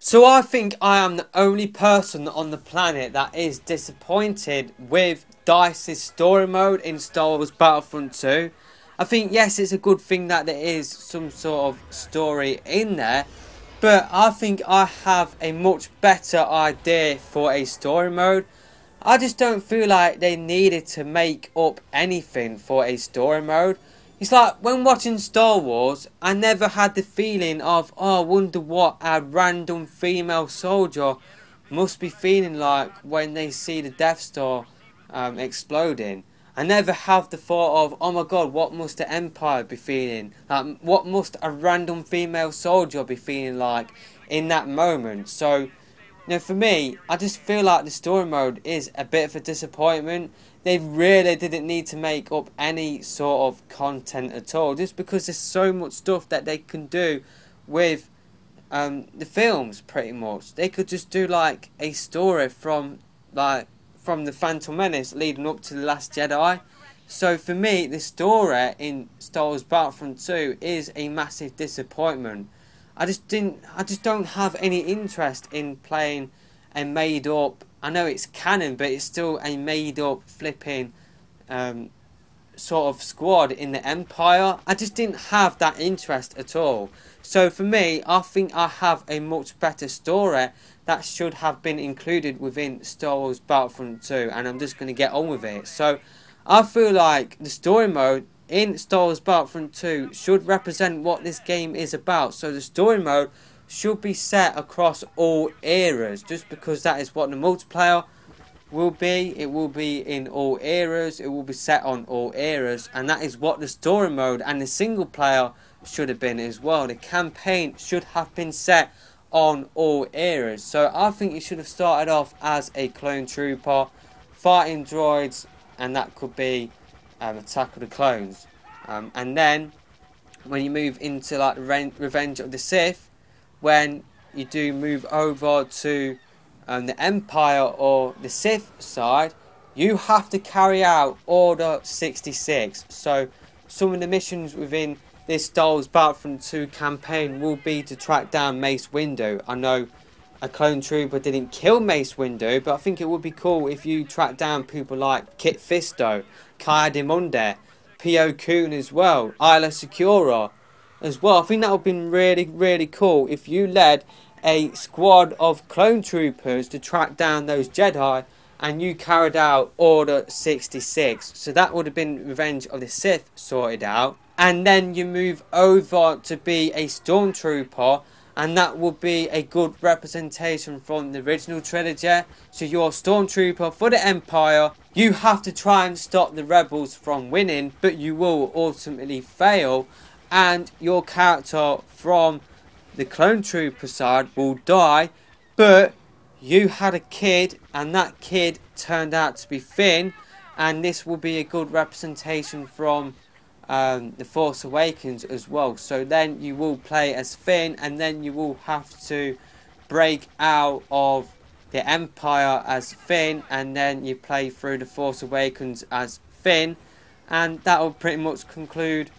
So I think I am the only person on the planet that is disappointed with DICE's story mode in Star Wars Battlefront 2. I think yes, it's a good thing that there is some sort of story in there, but I think I have a much better idea for a story mode. I just don't feel like they needed to make up anything for a story mode. It's like when watching Star Wars, I never had the feeling of, oh, I wonder what a random female soldier must be feeling like when they see the Death Star exploding. I never have the thought of, oh my god, what must the Empire be feeling? Like, what must a random female soldier be feeling like in that moment? So, for me, I just feel like the story mode is a bit of a disappointment. They really didn't need to make up any sort of content at all, just because there's so much stuff that they can do with the films. Pretty much, they could just do like a story from the Phantom Menace leading up to the Last Jedi. So for me, the story in Star Wars Battlefront 2 is a massive disappointment. I just don't have any interest in playing a made up. I know it's canon, but it's still a made up flipping sort of squad in the Empire. I just didn't have that interest at all. So for me, I think I have a much better story that should have been included within Star Wars Battlefront 2, and I'm just going to get on with it. So I feel like the story mode in Star Wars Battlefront 2 should represent what this game is about. So the story mode should be set across all eras, just because that is what the multiplayer will be. It will be in all eras, it will be set on all eras, and that is what the story mode and the single player should have been as well. The campaign should have been set on all eras. So I think you should have started off as a clone trooper fighting droids, and that could be Attack of the Clones, and then when you move into like Revenge of the Sith, when you do move over to the Empire or the Sith side, you have to carry out Order 66. So some of the missions within this Star Wars Battlefront 2 campaign will be to track down Mace Windu. I know a clone trooper didn't kill Mace Windu, but I think it would be cool if you track down people like Kit Fisto, Cara-Dimunde, Pio Koon as well, Isla Secura as well. I think that would have been really, really cool if you led a squad of clone troopers to track down those Jedi and you carried out Order 66. So that would have been Revenge of the Sith sorted out. And then you move over to be a stormtrooper, and that will be a good representation from the original trilogy. So you're a stormtrooper for the Empire. You have to try and stop the rebels from winning, but you will ultimately fail. And your character from the clone trooper side will die, but you had a kid, and that kid turned out to be Finn. And this will be a good representation from The Force Awakens as well. So then you will play as Finn, and then you will have to break out of the Empire as Finn, and then you play through The Force Awakens as Finn, and that will pretty much conclude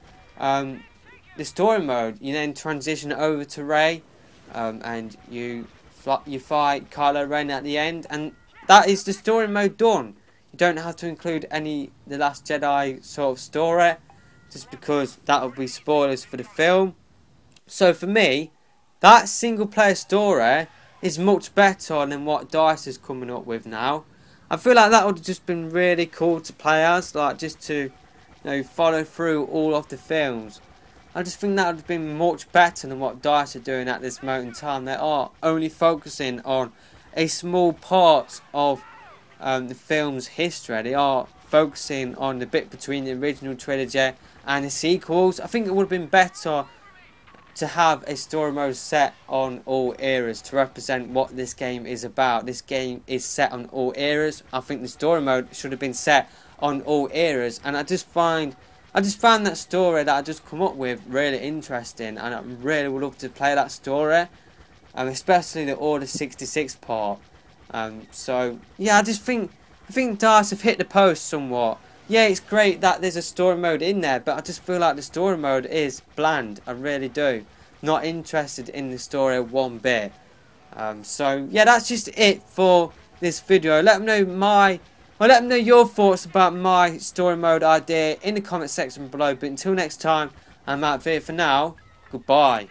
the story mode. You then transition over to Rey, and you fight Kylo Ren at the end, and that is the story mode done. You don't have to include any The Last Jedi sort of story, just because that would be spoilers for the film. So for me, that single player story is much better than what DICE is coming up with now. I feel like that would have just been really cool to play as, like just to follow through all of the films. I just think that would have been much better than what DICE are doing at this moment in time. They are only focusing on a small part of the film's history. They are focusing on the bit between the original trilogy and the sequels. I think it would have been better to have a story mode set on all eras to represent what this game is about. This game is set on all eras. I think the story mode should have been set on all eras, and I just found that story that I just come up with really interesting, and I really would love to play that story, especially the Order 66 part. So yeah, I think DICE have hit the post somewhat. Yeah, it's great that there's a story mode in there, but I just feel like the story mode is bland. I really do. Not interested in the story one bit. So yeah, that's just it for this video. Let them know your thoughts about my story mode idea in the comment section below. But until next time, I'm out of here for now. Goodbye.